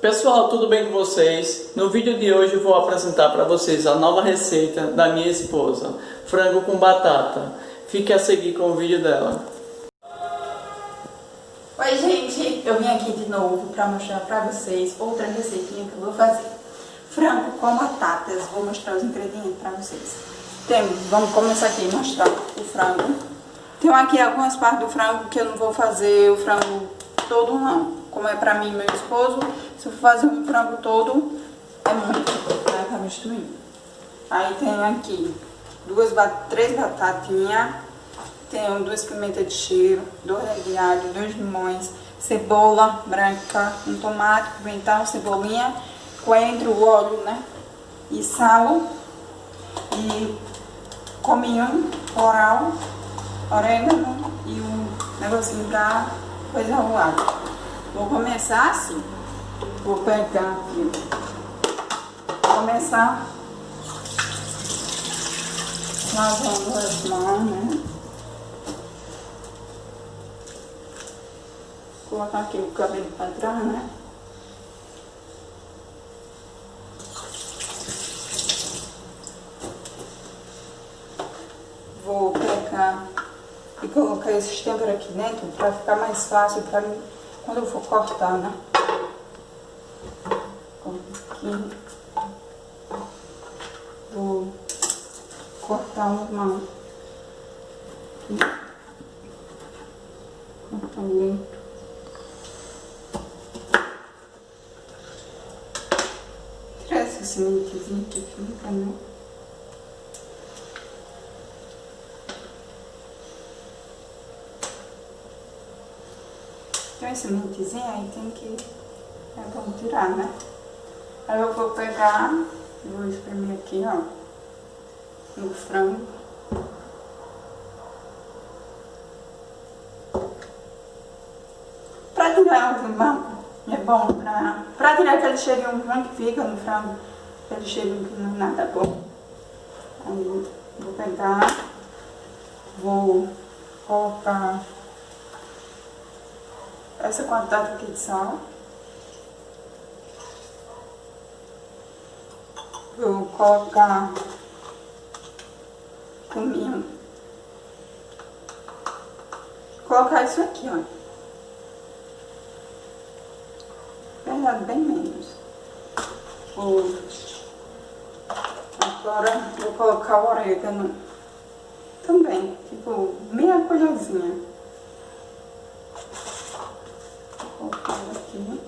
Pessoal, tudo bem com vocês? No vídeo de hoje eu vou apresentar para vocês a nova receita da minha esposa, frango com batata. Fique a seguir com o vídeo dela. Oi gente, eu vim aqui de novo para mostrar para vocês outra receitinha que eu vou fazer. Frango com batatas, vou mostrar os ingredientes para vocês. Vamos começar aqui a mostrar o frango. Tenho aqui algumas partes do frango que eu não vou fazer o frango todo não. Como é para mim e meu esposo, se eu for fazer um frango todo, é muito, né, para misturar. Aí tem aqui três batatinhas, tenho 2 pimentas de cheiro, 2 reis de alho, 2 limões, cebola branca, um tomate, pimentão, cebolinha, coentro, óleo, né, e sal, e cominho, coral, orégano e um negocinho pra coisa o alho. Vou começar assim, vou pegar aqui, vou começar lavando as mãos, né? Colocar aqui o cabelo para trás, né? Vou pegar e colocar esses temperos aqui dentro para ficar mais fácil para mim quando eu for cortar, né? Aqui. Vou cortar uma cortar ali. Tirar essa sementezinha que fica, né? Tem essa sementezinha aí, tem que vamos tirar, né? Aí eu vou pegar e vou espremer aqui, ó, no frango. Pra tirar o limão, é bom pra tirar aquele cheirinho ruim que fica no frango, aquele cheirinho que não é nada bom. Aí vou pegar, vou colocar essa quantidade aqui de sal. Vou colocar cominho. Colocar isso aqui, ó. Verdade, bem menos. Agora vou colocar o orégano também, tipo, meia colherzinha. Aqui.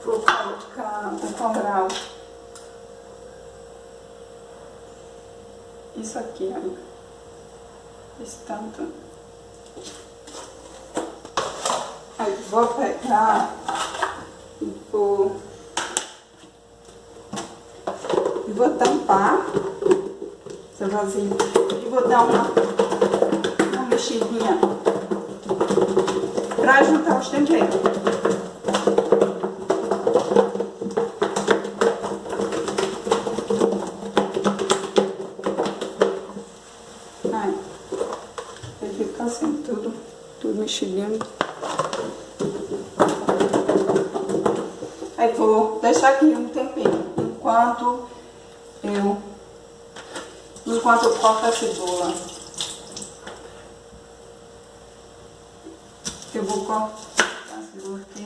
Vou colocar o coral. Isso aqui, ó. Esse tanto. Aí vou pegar e vou tampar essa vasilha e vou dar uma mexidinha para juntar os temperos. Aí, vai ficar assim, tudo mexidinho. Aí vou deixar aqui um tempinho, enquanto eu corto a cebola. Eu vou cortar a cebola aqui.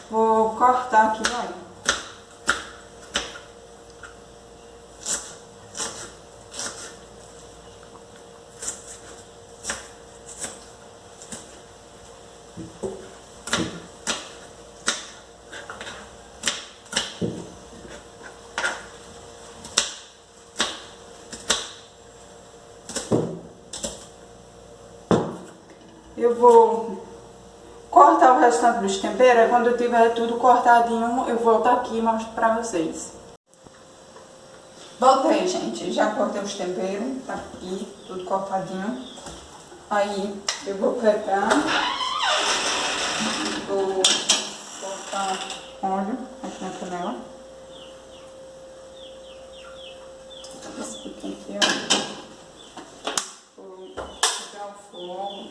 Vou cortar aqui, olha. Eu vou cortar o restante dos temperos, quando eu tiver tudo cortadinho, eu volto aqui e mostro pra vocês. Voltei, gente. Já cortei os temperos, tá aqui, tudo cortadinho. Aí eu vou pegar, vou colocar óleo aqui na panela. Esse pouquinho aqui, ó. Vou pegar o fogo.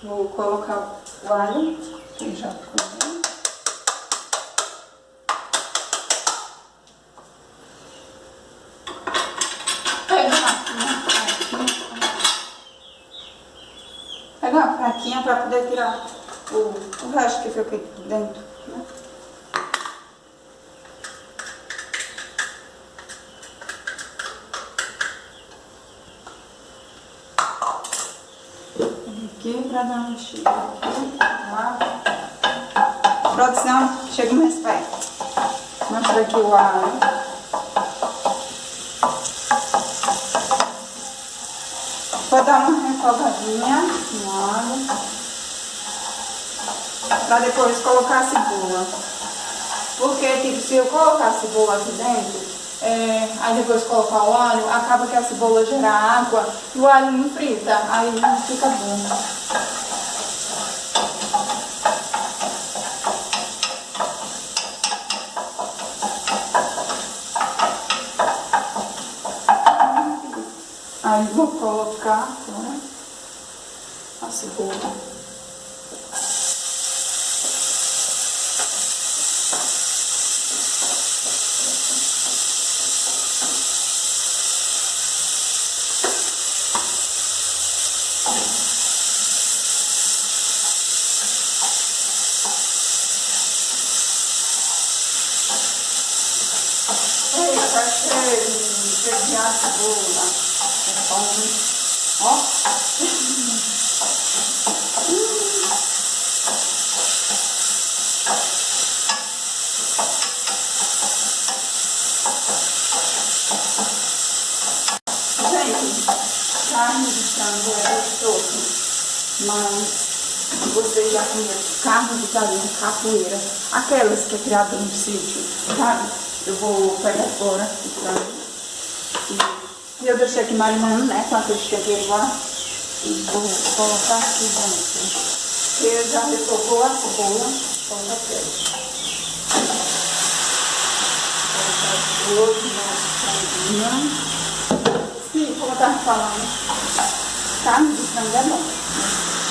Vou colocar o alho, que já cozinhou. Pega uma faquinha para poder tirar o resto que fica aqui dentro, né? Aqui para dar uma mexida aqui, lá. Produção, chega mais perto. Mostra aqui o alho. Vou dar uma refogadinha no alho, para depois colocar a cebola. Porque, tipo, se eu colocar a cebola aqui dentro, aí depois colocar o alho, acaba que a cebola gera água e o alho não frita, aí não fica bom. Aí vou colocar agora a cebola. Eita, cheio de a cebola. Ó. Gente, carne de frango é gostoso, mas vocês já comeram carne de galinha capoeira, aquelas que é criada no sítio, sabe? Eu vou pegar fora o frango. E eu deixei aqui marinando, né, com aquele tempero lá. E vou colocar aqui dentro. Eu já refogou a cebola, coloquei. Colocar todo o nosso franguinho. Sim, como eu estava falando, carne de frango é bom.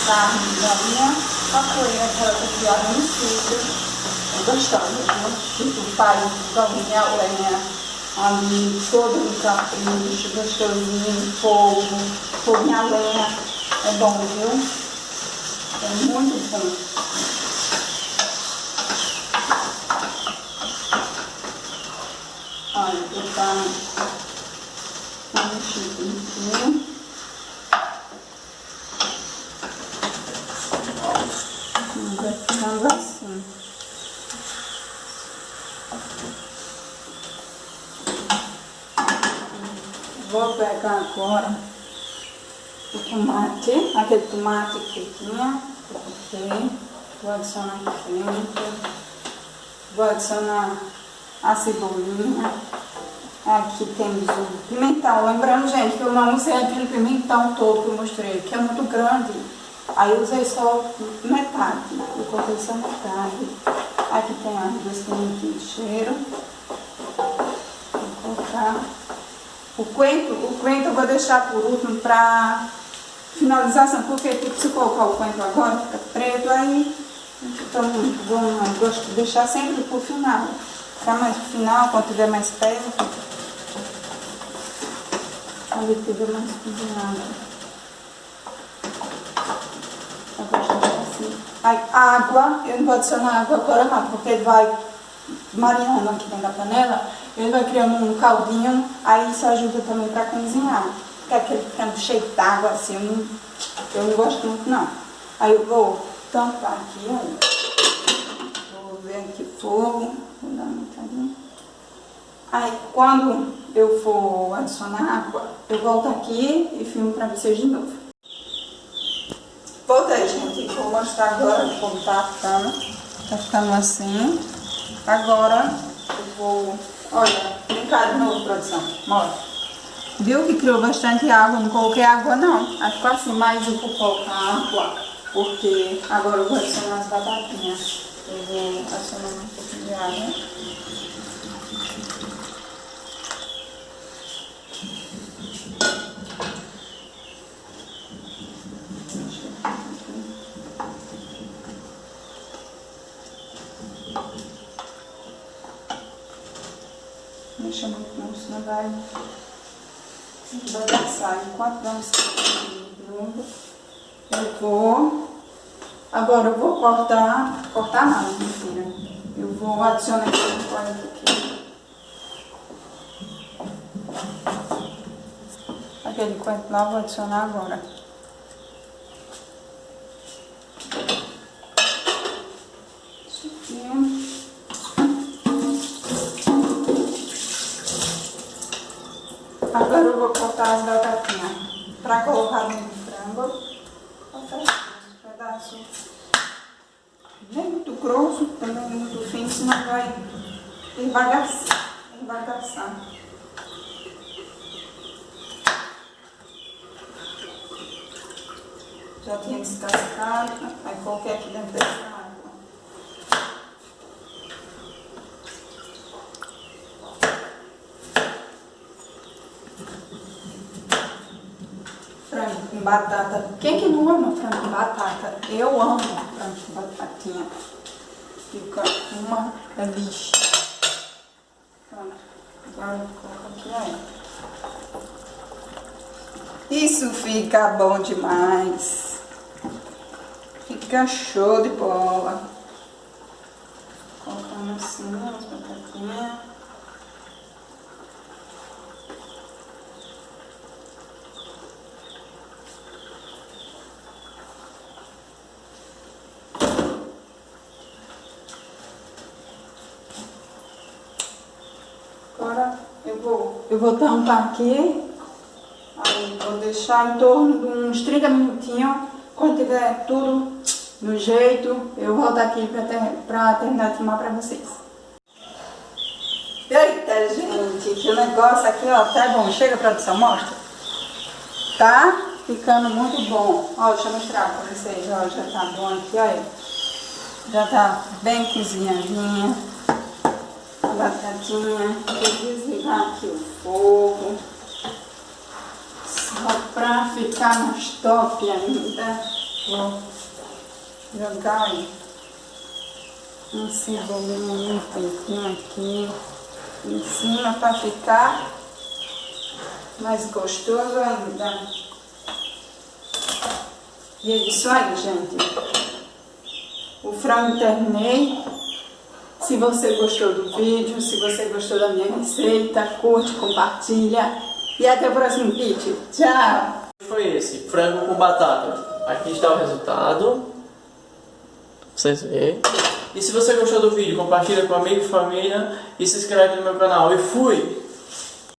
Carne de galinha, capoeira, aquela que é criada no sítio. É gostosa, né? Tipo, pai, galinha, lenha. Ali, todo um capricho, gostosinho, fogo na lenha, é bom, viu? É muito bom. Olha, vou dar uma mexida aqui. Vai ficando assim. Vou pegar agora o tomate, aquele tomate que tinha, vou adicionar aqui dentro, vou adicionar a cebolinha, aqui temos o pimentão, lembrando, gente, que eu não usei aquele pimentão todo que eu mostrei, que é muito grande, aí eu usei só metade, eu cortei só metade, aqui tem as duas pimentinhas de cheiro, vou colocar. O coentro eu vou deixar por último para finalização, porque tipo, se colocar o coentro agora fica preto, aí então eu gosto de deixar sempre por final. Ficar mais pro final, quando tiver mais perto, ali tiver mais cozinhado. Eu gosto de deixar assim. Aí, água, eu não vou adicionar água agora não, porque ele vai marinando aqui dentro da panela. Ele vai criando um caldinho, aí isso ajuda também para cozinhar. Porque aquele frango cheio d'água, assim, eu não gosto muito não. Aí eu vou tampar aqui, olha. Vou ver aqui o fogo, vou dar uma olhadinha. Aí quando eu for adicionar água, eu volto aqui e filmo para vocês de novo. Voltei, gente, vou mostrar agora como tá ficando. Tá ficando assim. Agora eu vou... Olha, brincar de novo, produção. Mostra. Viu que criou bastante água? Não coloquei água não. Acho que assim mais eu vou colocar água. Porque agora eu vou adicionar as batatinhas. Eu vou adicionar um pouquinho de água. Deixa muito não, senão vai bagaçar. Enquanto vamos junto, eu vou... Agora eu vou cortar não, mentira. Eu vou adicionar aqui um pouquinho. Aquele coentro lá eu vou adicionar agora. Isso aqui. Agora eu vou cortar as batatinhas para colocar no frango. Cortar os pedaços nem muito grosso, também muito fino, senão vai embagaçar. Já tinha descascado, aí coloquei aqui dentro dessa água. Frango com batata. Quem que não ama frango com batata? Eu amo frango com batatinha. Fica uma delícia. Pronto. Agora eu coloco aqui, ó. Isso fica bom demais. Fica show de bola. Colocando assim as batatinhas. Agora eu vou tampar aqui, aí vou deixar em torno de uns 30 minutinhos. Quando tiver tudo no jeito, eu volto aqui pra terminar de filmar pra vocês. Eita, gente, que negócio aqui, ó, tá bom. Chega, produção, mostra. Tá ficando muito bom. Ó, deixa eu mostrar pra vocês, ó, já tá bom aqui, olha. Já tá bem cozinhadinha. A batatinha, vou desligar aqui o fogo, só pra ficar mais top ainda. Vou jogar aí um cebolinho, um tempinho aqui em cima pra ficar mais gostoso ainda. E é isso aí, gente. O frango terminei. Se você gostou do vídeo, se você gostou da minha receita, curte, compartilha e até o próximo vídeo. Tchau! Foi esse, frango com batata. Aqui está o resultado. Vocês verem. E se você gostou do vídeo, compartilha com amigo e família e se inscreve no meu canal. E fui!